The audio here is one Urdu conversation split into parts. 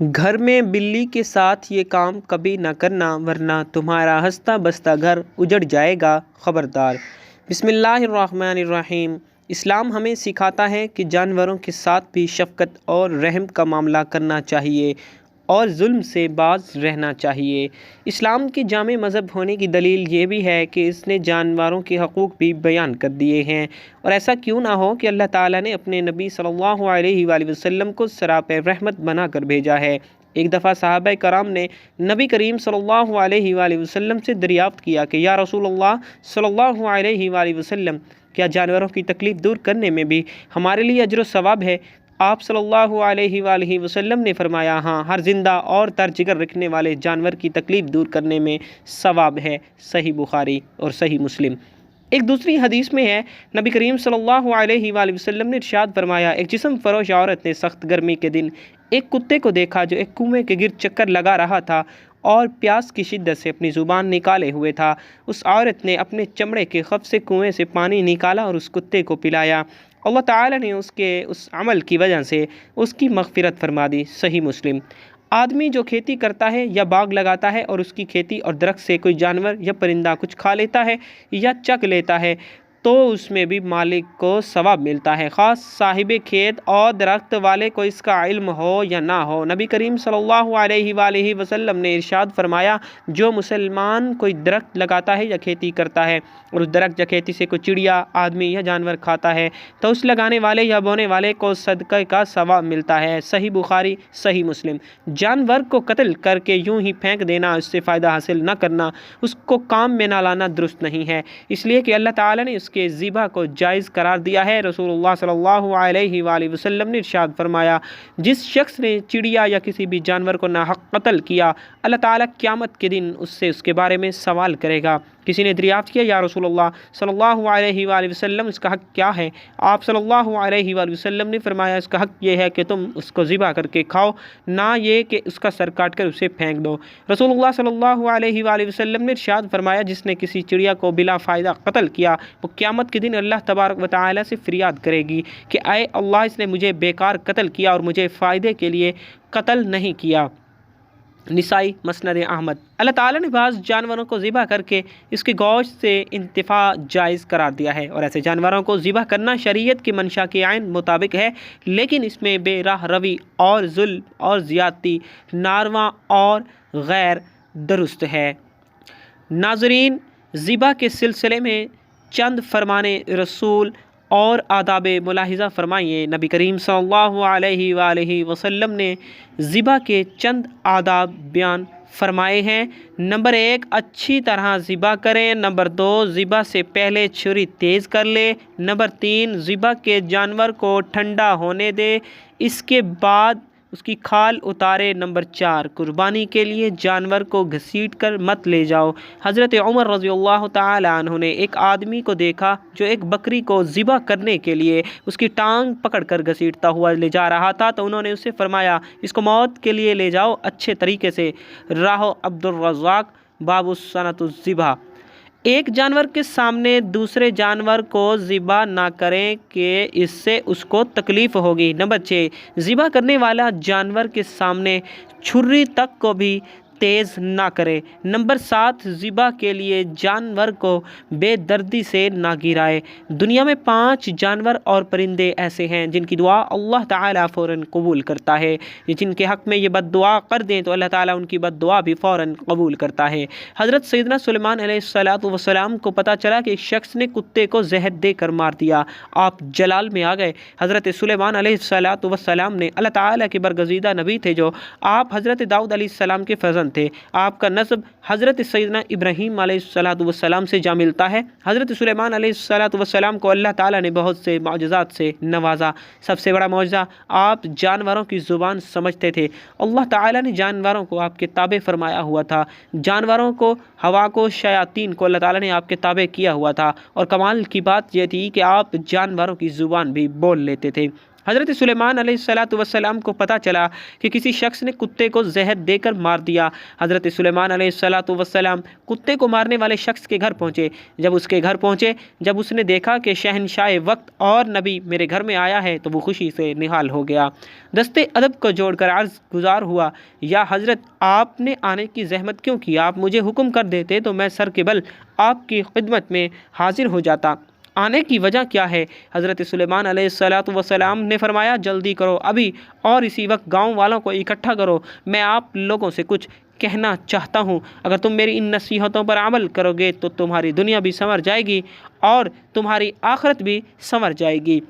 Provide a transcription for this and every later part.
گھر میں بلی کے ساتھ یہ کام کبھی نہ کرنا ورنہ تمہارا ہنستا بستا گھر اجڑ جائے گا، خبردار۔ بسم اللہ الرحمن الرحیم۔ اسلام ہمیں سکھاتا ہے کہ جانوروں کے ساتھ بھی شفقت اور رحم کا معاملہ کرنا چاہیے اور ظلم سے باز رہنا چاہیے۔ اسلام کے جامع مذہب ہونے کی دلیل یہ بھی ہے کہ اس نے جانوروں کے حقوق بھی بیان کر دیے ہیں، اور ایسا کیوں نہ ہو کہ اللہ تعالیٰ نے اپنے نبی صلی اللہ علیہ وآلہ وسلم کو سراپے رحمت بنا کر بھیجا ہے۔ ایک دفعہ صحابہ کرام نے نبی کریم صلی اللہ علیہ وآلہ وسلم سے دریافت کیا کہ یا رسول اللہ صلی اللہ علیہ وآلہ وسلم، کیا جانوروں کی تکلیف دور کرنے میں بھی ہمارے لیے اجر و ثواب ہے؟ آپ صلی اللہ علیہ وآلہ وسلم نے فرمایا، ہاں، ہر زندہ اور تر جگر رکھنے والے جانور کی تکلیف دور کرنے میں ثواب ہے۔ صحیح بخاری اور صحیح مسلم۔ ایک دوسری حدیث میں ہے، نبی کریم صلی اللہ علیہ وآلہ وسلم نے ارشاد فرمایا، ایک جسم فروش عورت نے سخت گرمی کے دن ایک کتے کو دیکھا جو ایک کنویں کے گرد چکر لگا رہا تھا اور پیاس کی شدت سے اپنی زبان نکالے ہوئے تھا۔ اس عورت نے اپنے چمڑے کے خف سے کنویں سے پانی نکالا اور اس کتے کو پلایا۔ اللہ تعالیٰ نے اس کے اس عمل کی وجہ سے اس کی مغفرت فرما دی۔ صحیح مسلم۔ آدمی جو کھیتی کرتا ہے یا باغ لگاتا ہے اور اس کی کھیتی اور درخت سے کوئی جانور یا پرندہ کچھ کھا لیتا ہے یا چک لیتا ہے تو اس میں بھی مالک کو ثواب ملتا ہے، خاص صاحب کھیت اور درخت والے کو اس کا علم ہو یا نہ ہو۔ نبی کریم صلی اللہ علیہ وآلہ وسلم نے ارشاد فرمایا، جو مسلمان کوئی درخت لگاتا ہے یا کھیتی کرتا ہے اور اس درخت یا کھیتی سے کوئی چڑیا، آدمی یا جانور کھاتا ہے تو اس لگانے والے یا بونے والے کو صدقہ کا ثواب ملتا ہے۔ صحیح بخاری، صحیح مسلم۔ جانور کو قتل کر کے یوں ہی پھینک دینا، اس سے فائدہ حاصل نہ کرنا، اس کو کام میں نہ لانا درست نہیں ہے، اس لیے کہ اللہ تعالیٰ نے اس کے ذبح کو جائز قرار دیا ہے۔ رسول اللہ صلی اللہ علیہ وآلہ وسلم نے ارشاد فرمایا، جس شخص نے چڑیا یا کسی بھی جانور کو ناحق قتل کیا، اللہ تعالیٰ قیامت کے دن اس سے اس کے بارے میں سوال کرے گا۔ کسی نے دریافت کیا، یا رسول اللہ صلی اللہ علیہ وآلہ وسلم، اس کا حق کیا ہے؟ آپ صلی اللہ علیہ وآلہ وسلم نے فرمایا، اس کا حق یہ ہے کہ تم اس کو ذبح کر کے کھاؤ، نہ یہ کہ اس کا سر کاٹ کر اسے پھینک دو۔ رسول اللہ صلی اللہ علیہ وآلہ وسلم نے ارشاد فرمایا، جس نے کسی چڑیا کو بلا فائدہ قتل کیا، وہ قیامت کے دن اللہ تبارک و تعالیٰ سے فریاد کرے گی کہ اے اللہ، اس نے مجھے بیکار قتل کیا اور مجھے فائدے کے لیے قتل نہیں کیا۔ نسائی، مسند احمد۔ اللہ تعالیٰ نے بعض جانوروں کو ذبح کر کے اس کے گوشت سے انتفاع جائز قرار دیا ہے، اور ایسے جانوروں کو ذبح کرنا شریعت کی منشا کے عین مطابق ہے، لیکن اس میں بے راہ روی اور ظلم اور زیادتی ناروا اور غیر درست ہے۔ ناظرین، ذبح کے سلسلے میں چند فرمان رسول اور آداب ملاحظہ فرمائیے۔ نبی کریم صلی اللہ علیہ وآلہ وسلم نے ذبح کے چند آداب بیان فرمائے ہیں۔ نمبر 1، اچھی طرح ذبح کریں۔ نمبر 2، ذبح سے پہلے چھری تیز کر لے۔ نمبر 3، ذبح کے جانور کو ٹھنڈا ہونے دے، اس کے بعد اس کی کھال اتارے۔ نمبر 4، قربانی کے لیے جانور کو گھسیٹ کر مت لے جاؤ۔ حضرت عمر رضی اللہ تعالی عنہ نے ایک آدمی کو دیکھا جو ایک بکری کو ذبح کرنے کے لیے اس کی ٹانگ پکڑ کر گھسیٹتا ہوا لے جا رہا تھا، تو انہوں نے اسے فرمایا، اس کو موت کے لیے لے جاؤ اچھے طریقے سے۔ راہ عبدالرزاق، باب سنۃ الذبح۔ ایک جانور کے سامنے دوسرے جانور کو ذبح نہ کریں کہ اس سے اس کو تکلیف ہوگی۔ نمبر 6، ذبح کرنے والا جانور کے سامنے چھری تک کو بھی تیز نہ کرے۔ نمبر 7، ذبح کے لیے جانور کو بے دردی سے نہ گرائے۔ دنیا میں 5 جانور اور پرندے ایسے ہیں جن کی دعا اللہ تعالیٰ فوراً قبول کرتا ہے، جن کے حق میں یہ بد دعا کر دیں تو اللہ تعالیٰ ان کی بد دعا بھی فوراً قبول کرتا ہے۔ حضرت سیدنا سلیمان علیہ السلام کو پتہ چلا کہ ایک شخص نے کتے کو زہر دے کر مار دیا، آپ جلال میں آ گئے۔ حضرت سلیمان علیہ السلام نے اللہ تعالیٰ کے برگزیدہ نبی تھے، جو آپ حضرت داؤد علیہ السلام کے فرزند تھے۔ آپ کا نسب حضرت سیدنا ابراہیم علیہ السلام سے جا ملتا ہے۔ حضرت سلیمان علیہ السلام کو اللہ تعالیٰ نے بہت سے معجزات سے نوازا۔ سب سے بڑا معجزہ، آپ جانوروں کی زبان سمجھتے تھے۔ اللہ تعالیٰ نے جانوروں کو آپ کے تابع فرمایا ہوا تھا، جانوروں کو، ہوا کو، شیاطین کو اللہ تعالیٰ نے آپ کے تابع کیا ہوا تھا، اور کمال کی بات یہ تھی کہ آپ جانوروں کی زبان بھی بول لیتے تھے۔ حضرت سلیمان علیہ الصلوۃ والسلام کو پتہ چلا کہ کسی شخص نے کتے کو زہر دے کر مار دیا۔ حضرت سلیمان علیہ الصلوۃ والسلام کتے کو مارنے والے شخص کے گھر پہنچے۔ جب اس کے گھر پہنچے، جب اس نے دیکھا کہ شہنشاہ وقت اور نبی میرے گھر میں آیا ہے تو وہ خوشی سے نہال ہو گیا، دستے ادب کو جوڑ کر عرض گزار ہوا، یا حضرت آپ نے آنے کی زحمت کیوں کی؟ آپ مجھے حکم کر دیتے تو میں سر کے بل آپ کی خدمت میں حاضر ہو جاتا۔ آنے کی وجہ کیا ہے؟ حضرت سلیمان علیہ الصلوۃ والسلام نے فرمایا، جلدی کرو، ابھی اور اسی وقت گاؤں والوں کو اکٹھا کرو، میں آپ لوگوں سے کچھ کہنا چاہتا ہوں۔ اگر تم میری ان نصیحتوں پر عمل کرو گے تو تمہاری دنیا بھی سنور جائے گی اور تمہاری آخرت بھی سنور جائے گی۔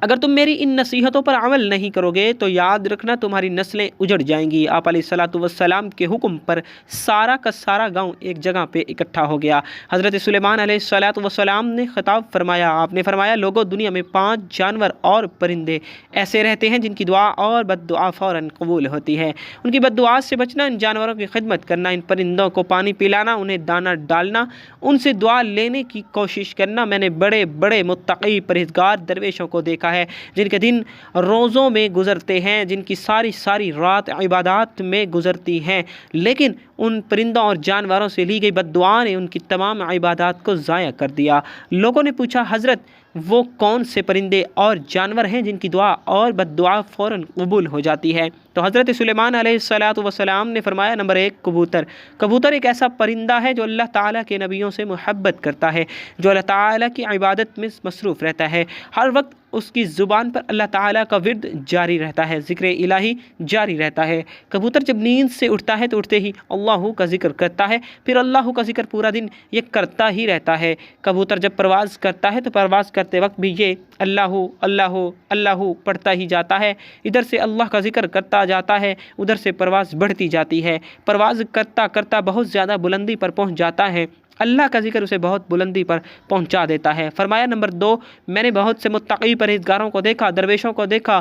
اگر تم میری ان نصیحتوں پر عمل نہیں کرو گے تو یاد رکھنا تمہاری نسلیں اجڑ جائیں گی۔ آپ علیہ الصلوۃ والسلام کے حکم پر سارا کا سارا گاؤں ایک جگہ پہ اکٹھا ہو گیا۔ حضرت سلیمان علیہ الصلوۃ والسلام نے خطاب فرمایا، آپ نے فرمایا، لوگوں، دنیا میں 5 جانور اور پرندے ایسے رہتے ہیں جن کی دعا اور بد دعا فوراً قبول ہوتی ہے۔ ان کی بد دعا سے بچنا، ان جانوروں کی خدمت کرنا، ان پرندوں کو پانی پلانا، انہیں دانہ ڈالنا، ان سے دعا لینے کی کوشش کرنا۔ میں نے بڑے بڑے متقی پرہیزگار درویشوں کو دیکھا ہے جن کے دن روزوں میں گزرتے ہیں، جن کی ساری رات عبادات میں گزرتی ہیں، لیکن ان پرندوں اور جانوروں سے لی گئی بد دعا نے ان کی تمام عبادات کو ضائع کر دیا۔ لوگوں نے پوچھا، حضرت وہ کون سے پرندے اور جانور ہیں جن کی دعا اور بد دعا فوراً قبول ہو جاتی ہے؟ تو حضرت سلیمان علیہ الصلوۃ والسلام نے فرمایا، نمبر 1 کبوتر۔ کبوتر ایک ایسا پرندہ ہے جو اللہ تعالیٰ کے نبیوں سے محبت کرتا ہے، جو اللہ تعالیٰ کی عبادت میں مصروف رہتا ہے، ہر وقت اس کی زبان پر اللہ تعالیٰ کا ورد جاری رہتا ہے، ذکر الہی جاری رہتا ہے۔ کبوتر جب نیند سے اٹھتا ہے تو اٹھتے ہی اللہ کا ذکر کرتا ہے، پھر اللہ کا ذکر پورا دن یہ کرتا ہی رہتا ہے۔ کبوتر جب پرواز کرتا ہے تو پرواز کرتے وقت بھی یہ اللہ اللہ اللہ پڑھتا ہی جاتا ہے، ادھر سے اللہ کا ذکر کرتا جاتا ہے، ادھر سے پرواز بڑھتی جاتی ہے، پرواز کرتا کرتا بہت زیادہ بلندی پر پہنچ جاتا ہے، اللہ کا ذکر اسے بہت بلندی پر پہنچا دیتا ہے۔ فرمایا، نمبر 2، میں نے بہت سے متقی پرہیزگاروں کو دیکھا، درویشوں کو دیکھا،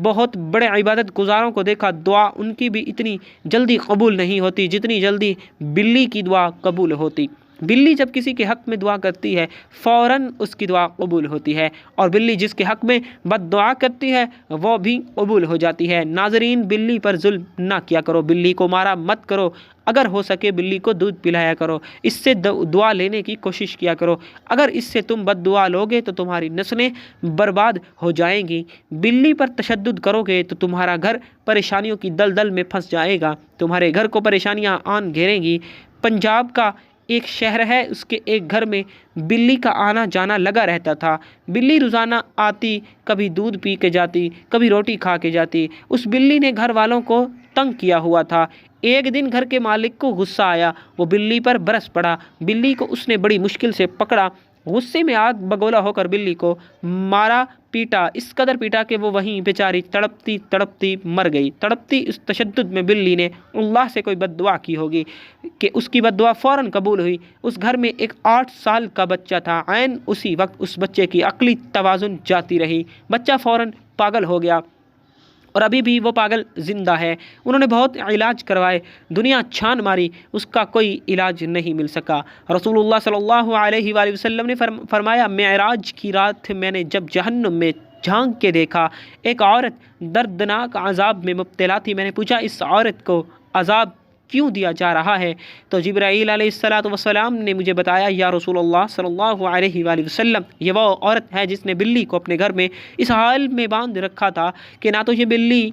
بہت بڑے عبادت گزاروں کو دیکھا، دعا ان کی بھی اتنی جلدی قبول نہیں ہوتی جتنی جلدی بلی کی دعا قبول ہوتی۔ بلی جب کسی کے حق میں دعا کرتی ہے فوراً اس کی دعا قبول ہوتی ہے، اور بلی جس کے حق میں بد دعا کرتی ہے وہ بھی قبول ہو جاتی ہے۔ ناظرین، بلی پر ظلم نہ کیا کرو، بلی کو مارا مت کرو، اگر ہو سکے بلی کو دودھ پلایا کرو، اس سے دعا لینے کی کوشش کیا کرو۔ اگر اس سے تم بد دعا لوگے تو تمہاری نسلیں برباد ہو جائیں گی۔ بلی پر تشدد کرو گے تو تمہارا گھر پریشانیوں کی دلدل میں پھنس جائے گا، تمہارے گھر کو پریشانیاں آن گھیریں گی۔ پنجاب کا ایک شہر ہے، اس کے ایک گھر میں بلی کا آنا جانا لگا رہتا تھا۔ بلی روزانہ آتی، کبھی دودھ پی کے جاتی، کبھی روٹی کھا کے جاتی۔ اس بلی نے گھر والوں کو تنگ کیا ہوا تھا۔ ایک دن گھر کے مالک کو غصہ آیا، وہ بلی پر برس پڑا۔ بلی کو اس نے بڑی مشکل سے پکڑا، غصے میں آگ بگولا ہو کر بلی کو مارا، پیٹا، اس قدر پیٹا کہ وہ وہیں بیچاری تڑپتی تڑپتی مر گئی۔ تڑپتی اس تشدد میں بلی نے اللہ سے کوئی بد دعا کی ہوگی کہ اس کی بد دعا فوراً قبول ہوئی۔ اس گھر میں ایک 8 سال کا بچہ تھا، عین اسی وقت اس بچے کی عقلی توازن جاتی رہی، بچہ فوراً پاگل ہو گیا، اور ابھی بھی وہ پاگل زندہ ہے۔ انہوں نے بہت علاج کروائے، دنیا چھان ماری، اس کا کوئی علاج نہیں مل سکا۔ رسول اللہ صلی اللہ علیہ وآلہ وسلم نے فرمایا، معراج کی رات میں نے جب جہنم میں جھانک کے دیکھا، ایک عورت دردناک عذاب میں مبتلا تھی۔ میں نے پوچھا، اس عورت کو عذاب کیوں دیا جا رہا ہے؟ تو جبرائیل علیہ السلام نے مجھے بتایا، یا رسول اللہ صلی اللہ علیہ وآلہ وسلم، یہ وہ عورت ہے جس نے بلی کو اپنے گھر میں اس حال میں باندھ رکھا تھا کہ نہ تو یہ بلی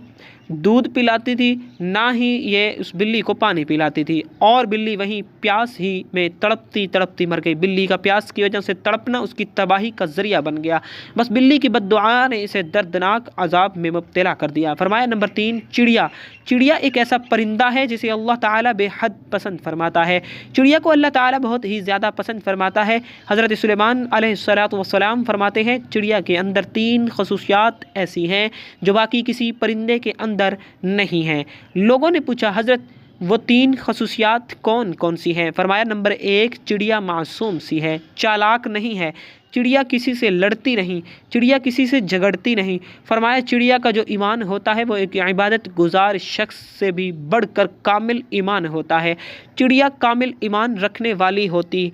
دودھ پلاتی تھی، نہ ہی یہ اس بلی کو پانی پلاتی تھی، اور بلی وہیں پیاس ہی میں تڑپتی تڑپتی مر گئی۔ بلی کا پیاس کی وجہ سے تڑپنا اس کی تباہی کا ذریعہ بن گیا، بس بلی کی بد دعا نے اسے دردناک عذاب میں مبتلا کر دیا۔ فرمایا، نمبر 3، چڑیا۔ چڑیا ایک ایسا پرندہ ہے جسے اللہ تعالیٰ بے حد پسند فرماتا ہے۔ چڑیا کو اللہ تعالیٰ بہت ہی زیادہ پسند فرماتا ہے۔ حضرت سلیمان علیہ السلام فرماتے ہیں، چڑیا کے اندر 3 خصوصیات ایسی ہیں جو باقی کسی پرندے کے اندر نہیں ہیں۔ لوگوں نے پوچھا، حضرت وہ 3 خصوصیات کون کون سی ہیں؟ فرمایا، نمبر 1، چڑیا معصوم سی ہے، چالاک نہیں ہے، چڑیا کسی سے لڑتی نہیں، چڑیا کسی سے جھگڑتی نہیں۔ فرمایا، چڑیا کا جو ایمان ہوتا ہے وہ ایک عبادت گزار شخص سے بھی بڑھ کر کامل ایمان ہوتا ہے۔ چڑیا کامل ایمان رکھنے والی ہوتی،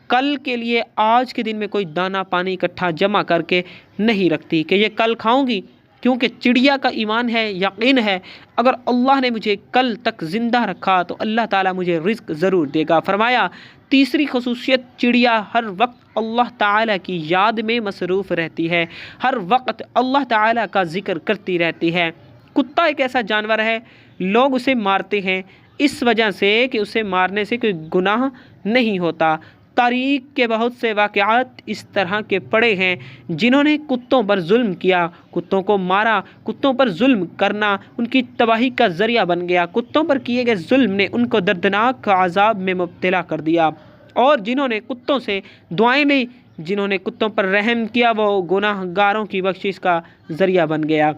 کل کے لیے آج کے دن میں کوئی دانہ پانی اکٹھا جمع کر کے نہیں رکھتی کہ یہ کل کھاؤں گی، کیونکہ چڑیا کا ایمان ہے، یقین ہے اگر اللہ نے مجھے کل تک زندہ رکھا تو اللہ تعالیٰ مجھے رزق ضرور دے گا۔ فرمایا تیسری خصوصیت، چڑیا ہر وقت اللہ تعالیٰ کی یاد میں مصروف رہتی ہے، ہر وقت اللہ تعالیٰ کا ذکر کرتی رہتی ہے۔ کتا ایک ایسا جانور ہے، لوگ اسے مارتے ہیں اس وجہ سے کہ اسے مارنے سے کوئی گناہ نہیں ہوتا۔ تاریخ کے بہت سے واقعات اس طرح کے پڑے ہیں جنہوں نے کتوں پر ظلم کیا، کتوں کو مارا، کتوں پر ظلم کرنا ان کی تباہی کا ذریعہ بن گیا۔ کتوں پر کیے گئے ظلم نے ان کو دردناک عذاب میں مبتلا کر دیا، اور جنہوں نے کتوں سے دعائیں لی، جنہوں نے کتوں پر رحم کیا، وہ گناہ گاروں کی بخشش کا ذریعہ بن گیا۔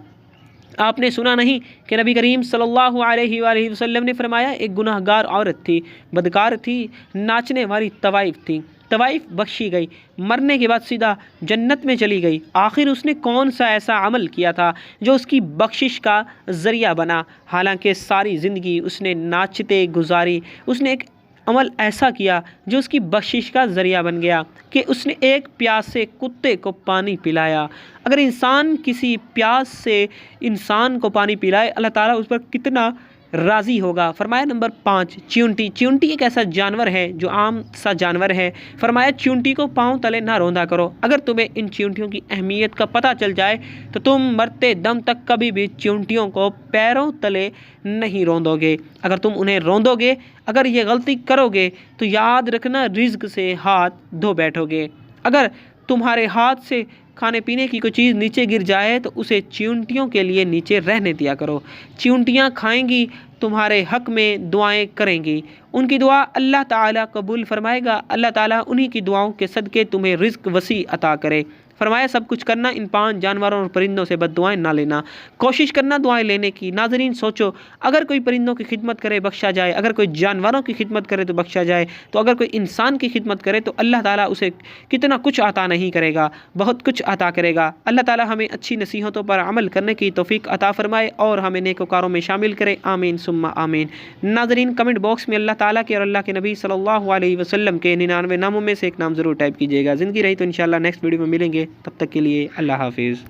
آپ نے سنا نہیں کہ نبی کریم صلی اللہ علیہ وآلہ وسلم نے فرمایا ایک گناہ گار عورت تھی، بدکار تھی، ناچنے والی طوائف تھی، طوائف بخشی گئی، مرنے کے بعد سیدھا جنت میں چلی گئی۔ آخر اس نے کون سا ایسا عمل کیا تھا جو اس کی بخشش کا ذریعہ بنا؟ حالانکہ ساری زندگی اس نے ناچتے گزاری، اس نے ایک عمل ایسا کیا جو اس کی بخشش کا ذریعہ بن گیا کہ اس نے ایک پیاسے کتے کو پانی پلایا۔ اگر انسان کسی پیاس سے انسان کو پانی پلائے، اللہ تعالیٰ اس پر کتنا راضی ہوگا۔ فرمایا نمبر 5، چیونٹی۔ چیونٹی ایک ایسا جانور ہے جو عام سا جانور ہے۔ فرمایا چیونٹی کو پاؤں تلے نہ روندا کرو۔ اگر تمہیں ان چیونٹیوں کی اہمیت کا پتہ چل جائے تو تم مرتے دم تک کبھی بھی چیونٹیوں کو پیروں تلے نہیں روندو گے۔ اگر تم انہیں روندو گے، اگر یہ غلطی کرو گے تو یاد رکھنا رزق سے ہاتھ دھو بیٹھو گے۔ اگر تمہارے ہاتھ سے کھانے پینے کی کوئی چیز نیچے گر جائے تو اسے چیونٹیوں کے لیے نیچے رہنے دیا کرو۔ چیونٹیاں کھائیں گی، تمہارے حق میں دعائیں کریں گی، ان کی دعا اللہ تعالیٰ قبول فرمائے گا۔ اللہ تعالیٰ انہی کی دعاؤں کے صدقے تمہیں رزق وسیع عطا کرے۔ فرمایا سب کچھ کرنا، ان 5 جانوروں اور پرندوں سے بد دعائیں نہ لینا، کوشش کرنا دعائیں لینے کی۔ ناظرین سوچو، اگر کوئی پرندوں کی خدمت کرے بخشا جائے، اگر کوئی جانوروں کی خدمت کرے تو بخشا جائے، تو اگر کوئی انسان کی خدمت کرے تو اللہ تعالیٰ اسے کتنا کچھ عطا نہیں کرے گا، بہت کچھ عطا کرے گا۔ اللہ تعالیٰ ہمیں اچھی نصیحتوں پر عمل کرنے کی توفیق عطا فرمائے اور ہمیں نیکوکاروں میں شامل کرے، آمین ثم آمین۔ ناظرین کمنٹ باکس میں اللہ تعالیٰ کے اور اللہ کے نبی صلی اللہ علیہ وسلم کے 99 ناموں میں سے ایک نام ضرور ٹائپ کیجیے گا۔ زندگی رہی تو انشاءاللہ نیکسٹ ویڈیو میں ملیں گے، تب تک کے لیے اللہ حافظ۔